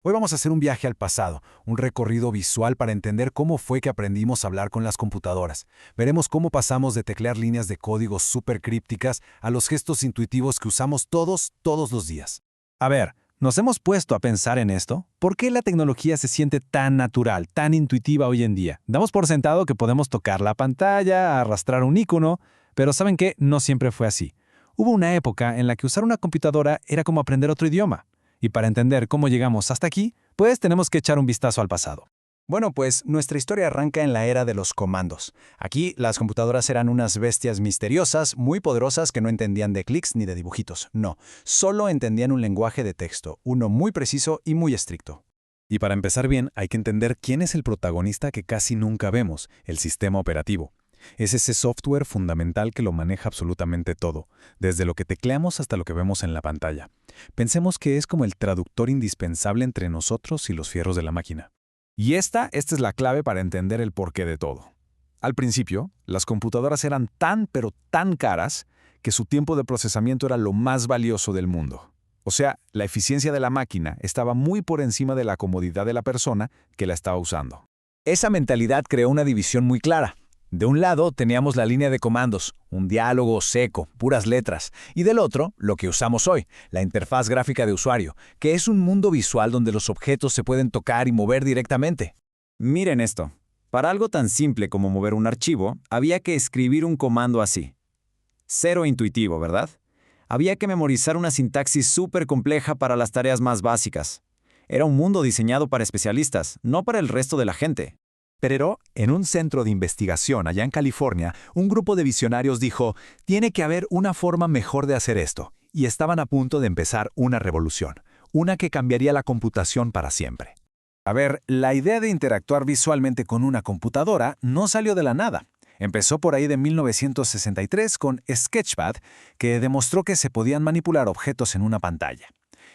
Hoy vamos a hacer un viaje al pasado, un recorrido visual para entender cómo fue que aprendimos a hablar con las computadoras. Veremos cómo pasamos de teclear líneas de código súper crípticas a los gestos intuitivos que usamos todos los días. A ver, ¿nos hemos puesto a pensar en esto? ¿Por qué la tecnología se siente tan natural, tan intuitiva hoy en día? Damos por sentado que podemos tocar la pantalla, arrastrar un icono, pero ¿saben qué? No siempre fue así. Hubo una época en la que usar una computadora era como aprender otro idioma. Y para entender cómo llegamos hasta aquí, pues tenemos que echar un vistazo al pasado. Bueno, pues nuestra historia arranca en la era de los comandos. Aquí las computadoras eran unas bestias misteriosas, muy poderosas que no entendían de clics ni de dibujitos. No, solo entendían un lenguaje de texto, uno muy preciso y muy estricto. Y para empezar bien, hay que entender quién es el protagonista que casi nunca vemos, el sistema operativo. Es ese software fundamental que lo maneja absolutamente todo, desde lo que tecleamos hasta lo que vemos en la pantalla. Pensemos que es como el traductor indispensable entre nosotros y los fierros de la máquina. Y esta es la clave para entender el porqué de todo. Al principio, las computadoras eran pero tan caras, que su tiempo de procesamiento era lo más valioso del mundo. O sea, la eficiencia de la máquina estaba muy por encima de la comodidad de la persona que la estaba usando. Esa mentalidad creó una división muy clara. De un lado teníamos la línea de comandos, un diálogo seco, puras letras, y del otro, lo que usamos hoy, la interfaz gráfica de usuario, que es un mundo visual donde los objetos se pueden tocar y mover directamente. Miren esto. Para algo tan simple como mover un archivo, había que escribir un comando así. Cero intuitivo, ¿verdad? Había que memorizar una sintaxis súper compleja para las tareas más básicas. Era un mundo diseñado para especialistas, no para el resto de la gente. Pero en un centro de investigación allá en California, un grupo de visionarios dijo, tiene que haber una forma mejor de hacer esto, y estaban a punto de empezar una revolución, una que cambiaría la computación para siempre. A ver, la idea de interactuar visualmente con una computadora no salió de la nada. Empezó por ahí de 1963 con Sketchpad, que demostró que se podían manipular objetos en una pantalla.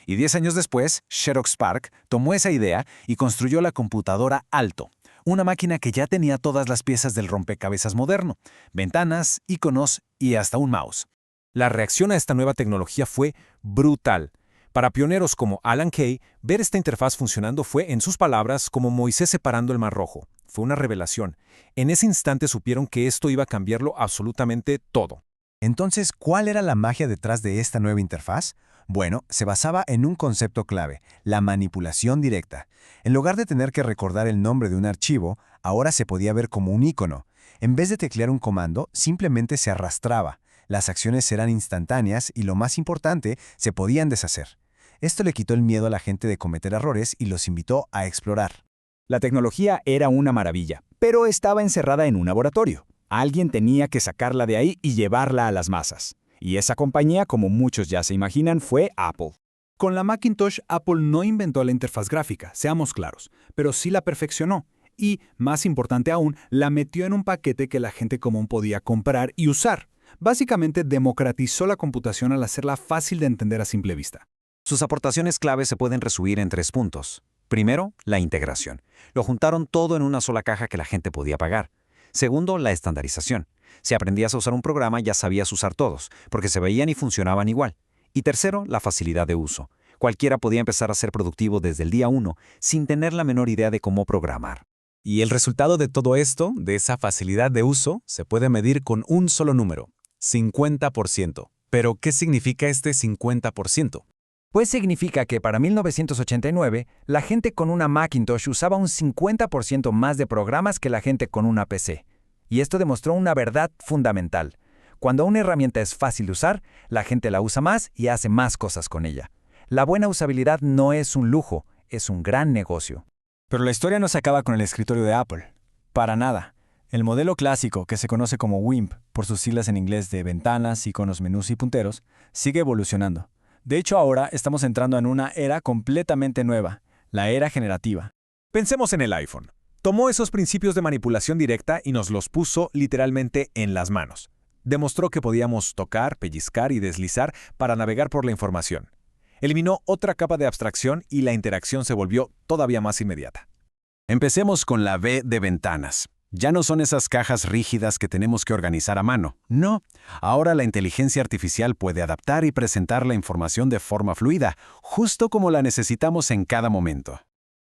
Y 10 años después, Xerox PARC tomó esa idea y construyó la computadora Alto, una máquina que ya tenía todas las piezas del rompecabezas moderno, ventanas, iconos y hasta un mouse. La reacción a esta nueva tecnología fue brutal. Para pioneros como Alan Kay, ver esta interfaz funcionando fue, en sus palabras, como Moisés separando el Mar Rojo. Fue una revelación. En ese instante supieron que esto iba a cambiarlo absolutamente todo. Entonces, ¿cuál era la magia detrás de esta nueva interfaz? Bueno, se basaba en un concepto clave, la manipulación directa. En lugar de tener que recordar el nombre de un archivo, ahora se podía ver como un icono. En vez de teclear un comando, simplemente se arrastraba. Las acciones eran instantáneas y, lo más importante, se podían deshacer. Esto le quitó el miedo a la gente de cometer errores y los invitó a explorar. La tecnología era una maravilla, pero estaba encerrada en un laboratorio. Alguien tenía que sacarla de ahí y llevarla a las masas. Y esa compañía, como muchos ya se imaginan, fue Apple. Con la Macintosh, Apple no inventó la interfaz gráfica, seamos claros, pero sí la perfeccionó. Y, más importante aún, la metió en un paquete que la gente común podía comprar y usar. Básicamente democratizó la computación al hacerla fácil de entender a simple vista. Sus aportaciones clave se pueden resumir en 3 puntos. Primero, la integración. Lo juntaron todo en una sola caja que la gente podía pagar. Segundo, la estandarización. Si aprendías a usar un programa, ya sabías usar todos, porque se veían y funcionaban igual. Y tercero, la facilidad de uso. Cualquiera podía empezar a ser productivo desde el día 1, sin tener la menor idea de cómo programar. Y el resultado de todo esto, de esa facilidad de uso, se puede medir con un solo número, 50%. ¿Pero qué significa este 50%? Pues significa que para 1989, la gente con una Macintosh usaba un 50% más de programas que la gente con una PC. Y esto demostró una verdad fundamental. Cuando una herramienta es fácil de usar, la gente la usa más y hace más cosas con ella. La buena usabilidad no es un lujo, es un gran negocio. Pero la historia no se acaba con el escritorio de Apple. Para nada. El modelo clásico, que se conoce como WIMP, por sus siglas en inglés de ventanas, iconos, menús y punteros, sigue evolucionando. De hecho, ahora estamos entrando en una era completamente nueva, la era generativa. Pensemos en el iPhone. Tomó esos principios de manipulación directa y nos los puso literalmente en las manos. Demostró que podíamos tocar, pellizcar y deslizar para navegar por la información. Eliminó otra capa de abstracción y la interacción se volvió todavía más inmediata. Empecemos con la V de ventanas. Ya no son esas cajas rígidas que tenemos que organizar a mano. No, ahora la inteligencia artificial puede adaptar y presentar la información de forma fluida, justo como la necesitamos en cada momento.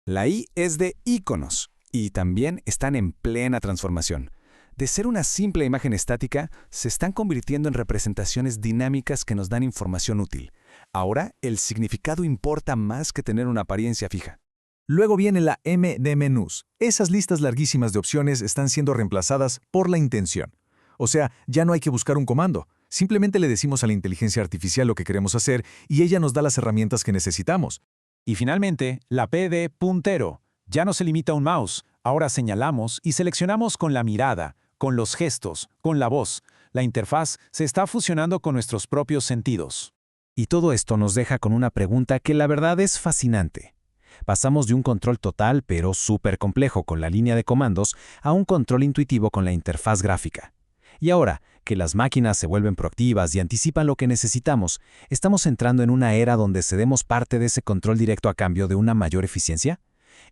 La I es de íconos, y también están en plena transformación. De ser una simple imagen estática, se están convirtiendo en representaciones dinámicas que nos dan información útil. Ahora, el significado importa más que tener una apariencia fija. Luego viene la M de menús. Esas listas larguísimas de opciones están siendo reemplazadas por la intención. O sea, ya no hay que buscar un comando. Simplemente le decimos a la inteligencia artificial lo que queremos hacer y ella nos da las herramientas que necesitamos. Y finalmente, la P de puntero. Ya no se limita a un mouse. Ahora señalamos y seleccionamos con la mirada, con los gestos, con la voz. La interfaz se está fusionando con nuestros propios sentidos. Y todo esto nos deja con una pregunta que la verdad es fascinante. Pasamos de un control total pero súper complejo con la línea de comandos a un control intuitivo con la interfaz gráfica. Y ahora, que las máquinas se vuelven proactivas y anticipan lo que necesitamos, ¿estamos entrando en una era donde cedemos parte de ese control directo a cambio de una mayor eficiencia?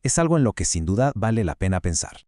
Es algo en lo que sin duda vale la pena pensar.